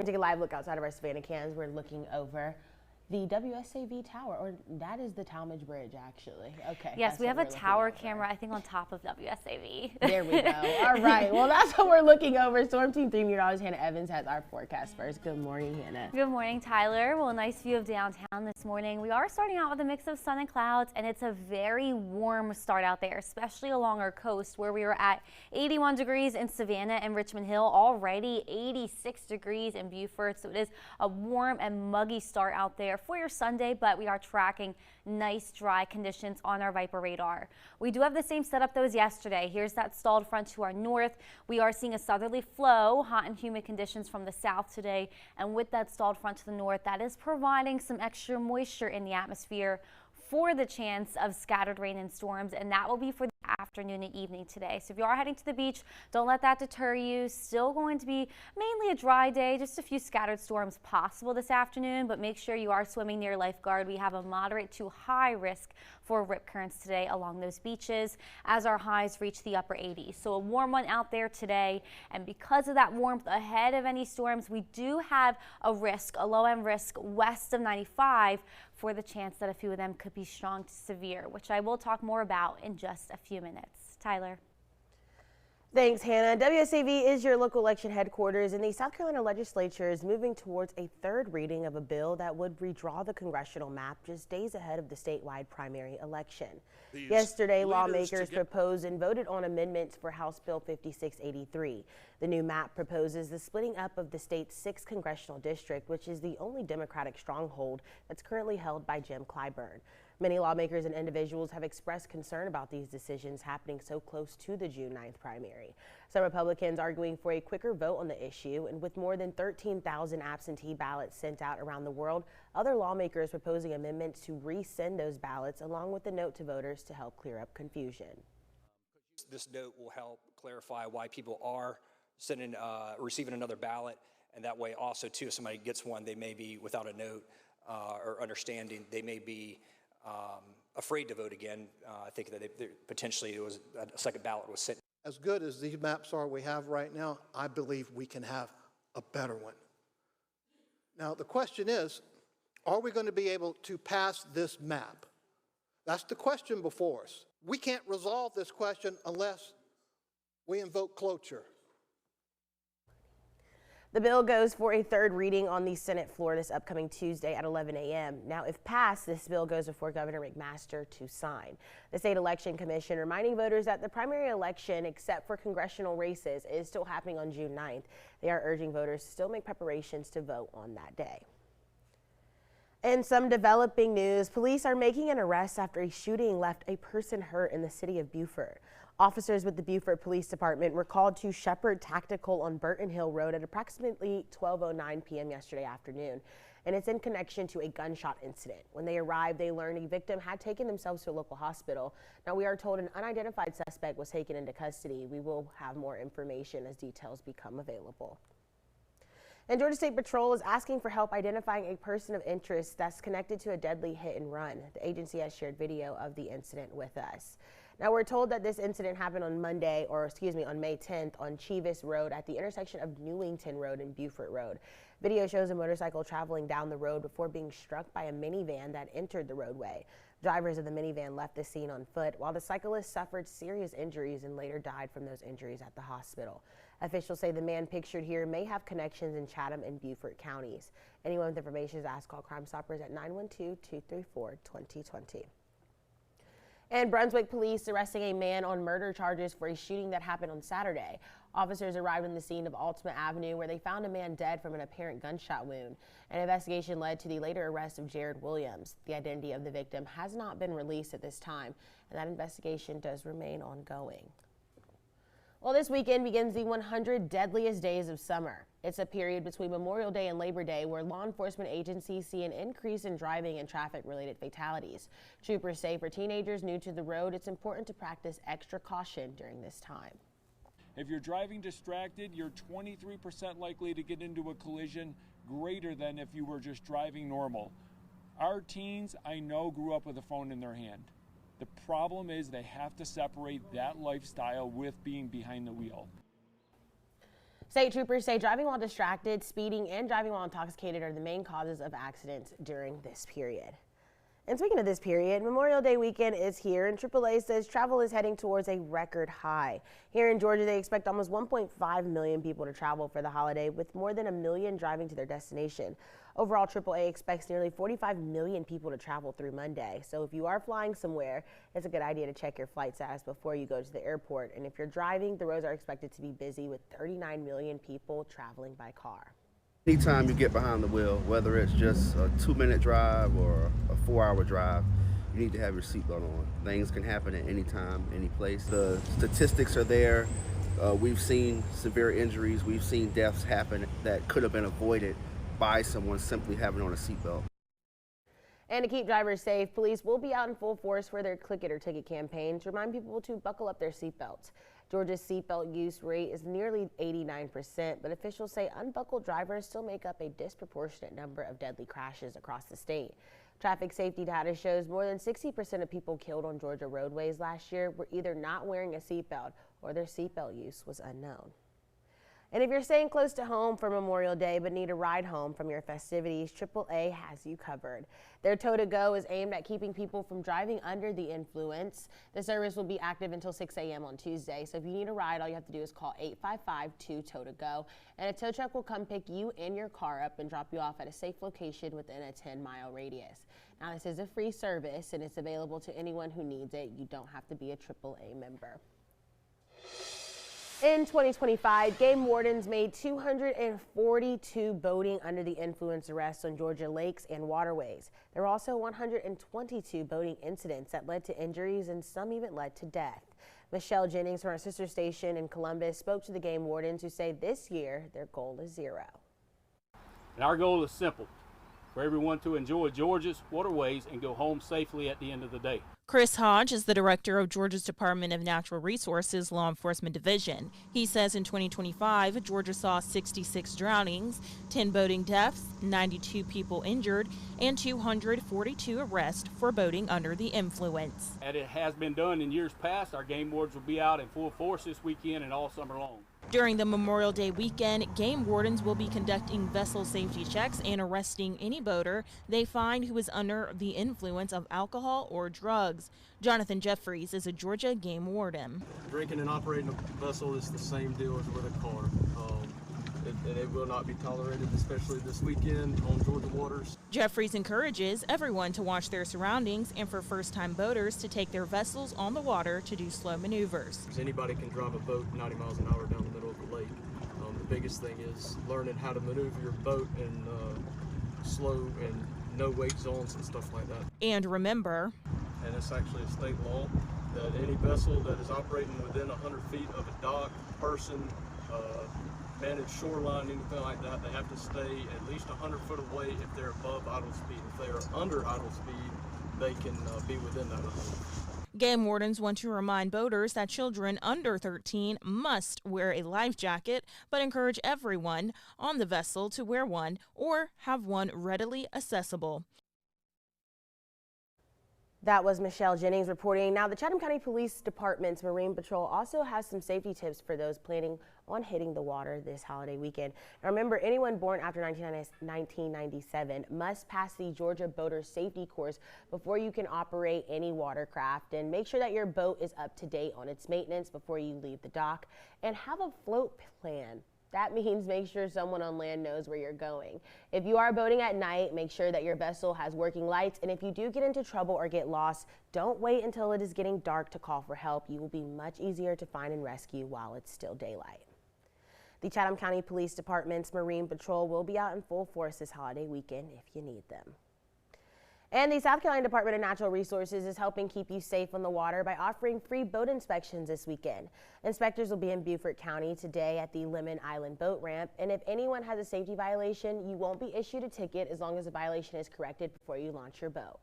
We're taking a live look outside of our Savannah cans. We're looking over the WSAV tower, or that is the Talmadge Bridge, actually. Okay. Yes, we have a tower camera, I think, on top of WSAV. There we go. All right. Well, that's what we're looking over. Storm Team 3 meteorologist Hannah Evans has our forecast first. Good morning, Hannah. Good morning, Tyler. Well, a nice view of downtown this morning. We are starting out with a mix of sun and clouds, and it's a very warm start out there, especially along our coast, where we were at 81 degrees in Savannah and Richmond Hill, already 86 degrees in Beaufort. So it is a warm and muggy start out there for your Sunday, but we are tracking nice dry conditions on our Viper radar. We do have the same setup though as yesterday. Here's that stalled front to our north. We are seeing a southerly flow, hot and humid conditions from the south today, and with that stalled front to the north, that is providing some extra moisture in the atmosphere for the chance of scattered rain and storms, and that will be for the afternoon and evening today. So if you are heading to the beach, don't let that deter you. Still going to be mainly a dry day, just a few scattered storms possible this afternoon, but make sure you are swimming near lifeguard. We have a moderate to high risk for rip currents today along those beaches as our highs reach the upper 80s. So a warm one out there today, and because of that warmth ahead of any storms, we do have a risk, a low end risk west of 95 for the chance that a few of them could be strong to severe, which I will talk more about in just a few minutes. Tyler. Thanks, Hannah. WSAV is your local election headquarters, and the South Carolina legislature is moving towards a third reading of a bill that would redraw the congressional map just days ahead of the statewide primary election. Yesterday, lawmakers proposed and voted on amendments for House Bill 5683. The new map proposes the splitting up of the state's 6th congressional district, which is the only Democratic stronghold that's currently held by Jim Clyburn. Many lawmakers and individuals have expressed concern about these decisions happening so close to the June 9th primary. Some Republicans arguing for a quicker vote on the issue, and with more than 13,000 absentee ballots sent out around the world, other lawmakers proposing amendments to resend those ballots along with a note to voters to help clear up confusion. This note will help clarify why people are receiving another ballot, and that way also too, if somebody gets one, they may be without a note or understanding, they may be afraid to vote again. I think that potentially it was a second ballot was sent. As good as these maps are we have right now, I believe we can have a better one. Now the question is, are we going to be able to pass this map? That's the question before us. We can't resolve this question unless we invoke cloture. The bill goes for a third reading on the Senate floor this upcoming Tuesday at 11 a.m. Now, if passed, this bill goes before Governor McMaster to sign. The State Election Commission reminding voters that the primary election, except for congressional races, is still happening on June 9th. They are urging voters to still make preparations to vote on that day. In some developing news, police are making an arrest after a shooting left a person hurt in the city of Beaufort. Officers with the Beaufort Police Department were called to Shepherd Tactical on Burton Hill Road at approximately 12:09 p.m. yesterday afternoon, and it's in connection to a gunshot incident. When they arrived, they learned a victim had taken themselves to a local hospital. Now, we are told an unidentified suspect was taken into custody. We will have more information as details become available. And Georgia State Patrol is asking for help identifying a person of interest that's connected to a deadly hit and run. The agency has shared video of the incident with us. Now, we're told that this incident happened on May 10th on Chivas Road at the intersection of Newington Road and Beaufort Road. Video shows a motorcycle traveling down the road before being struck by a minivan that entered the roadway. Drivers of the minivan left the scene on foot, while the cyclist suffered serious injuries and later died from those injuries at the hospital. Officials say the man pictured here may have connections in Chatham and Beaufort counties. Anyone with information is asked to call Crime Stoppers at 912-234-2020. And Brunswick police arresting a man on murder charges for a shooting that happened on Saturday. Officers arrived on the scene of Altima Avenue where they found a man dead from an apparent gunshot wound. An investigation led to the later arrest of Jared Williams. The identity of the victim has not been released at this time, and that investigation does remain ongoing. Well, this weekend begins the 100 deadliest days of summer. It's a period between Memorial Day and Labor Day where law enforcement agencies see an increase in driving and traffic-related fatalities. Troopers say for teenagers new to the road, it's important to practice extra caution during this time. If you're driving distracted, you're 23% likely to get into a collision, greater than if you were just driving normal. Our teens, I know, grew up with a phone in their hand. The problem is they have to separate that lifestyle with being behind the wheel. State troopers say driving while distracted, speeding, and driving while intoxicated are the main causes of accidents during this period. And speaking of this period, Memorial Day weekend is here, and AAA says travel is heading towards a record high. Here in Georgia, they expect almost 1.5 million people to travel for the holiday, with more than 1 million driving to their destination. Overall, AAA expects nearly 45 million people to travel through Monday. So if you are flying somewhere, it's a good idea to check your flight status before you go to the airport. And if you're driving, the roads are expected to be busy with 39 million people traveling by car. Anytime you get behind the wheel, whether it's just a 2-minute drive or a 4-hour drive, you need to have your seatbelt on. Things can happen at any time, any place. The statistics are there. We've seen severe injuries. We've seen deaths happen that could have been avoided by someone simply having on a seatbelt. And to keep drivers safe, police will be out in full force for their Click It or Ticket campaign to remind people to buckle up their seatbelts. Georgia's seatbelt use rate is nearly 89%, but officials say unbuckled drivers still make up a disproportionate number of deadly crashes across the state. Traffic safety data shows more than 60% of people killed on Georgia roadways last year were either not wearing a seatbelt or their seatbelt use was unknown. And if you're staying close to home for Memorial Day but need a ride home from your festivities, AAA has you covered. Their Tow to Go is aimed at keeping people from driving under the influence. The service will be active until 6 a.m. on Tuesday. So if you need a ride, all you have to do is call 855-2-TOW-TO-GO, and a tow truck will come pick you and your car up and drop you off at a safe location within a 10-mile radius. Now, this is a free service and it's available to anyone who needs it. You don't have to be a AAA member. In 2025, game wardens made 242 boating under the influence arrests on Georgia lakes and waterways. There were also 122 boating incidents that led to injuries and some even led to death. Michelle Jennings from our sister station in Columbus spoke to the game wardens who say this year their goal is 0. And our goal is simple, for everyone to enjoy Georgia's waterways and go home safely at the end of the day. Chris Hodge is the director of Georgia's Department of Natural Resources Law Enforcement Division. He says in 2025, Georgia saw 66 drownings, 10 boating deaths, 92 people injured, and 242 arrests for boating under the influence. And it has been done in years past. Our game wardens will be out in full force this weekend and all summer long. During the Memorial Day weekend, game wardens will be conducting vessel safety checks and arresting any boater they find who is under the influence of alcohol or drugs. Jonathan Jeffries is a Georgia game warden. Drinking and operating a vessel is the same deal as with a car. It will not be tolerated, especially this weekend on Georgia waters. Jeffries encourages everyone to watch their surroundings and for first-time boaters to take their vessels on the water to do slow maneuvers. Anybody can drive a boat 90 miles an hour down the middle of the lake. The biggest thing is learning how to maneuver your boat in slow and no wake zones and stuff like that. And remember, and it's actually a state law that any vessel that is operating within 100 feet of a dock, person, managed shoreline, anything like that, they have to stay at least 100 foot away if they're above idle speed. If they are under idle speed, they can be within that 100. Game wardens want to remind boaters that children under 13 must wear a life jacket, but encourage everyone on the vessel to wear one or have one readily accessible. That was Michelle Jennings reporting. Now, the Chatham County Police Department's Marine Patrol also has some safety tips for those planning on hitting the water this holiday weekend. Now, remember, anyone born after 1997 must pass the Georgia Boater Safety Course before you can operate any watercraft. And make sure that your boat is up to date on its maintenance before you leave the dock, and have a float plan. That means make sure someone on land knows where you're going. If you are boating at night, make sure that your vessel has working lights. And if you do get into trouble or get lost, don't wait until it is getting dark to call for help. You will be much easier to find and rescue while it's still daylight. The Chatham County Police Department's Marine Patrol will be out in full force this holiday weekend if you need them. And the South Carolina Department of Natural Resources is helping keep you safe on the water by offering free boat inspections this weekend. Inspectors will be in Beaufort County today at the Lemon Island boat ramp. And if anyone has a safety violation, you won't be issued a ticket as long as the violation is corrected before you launch your boat.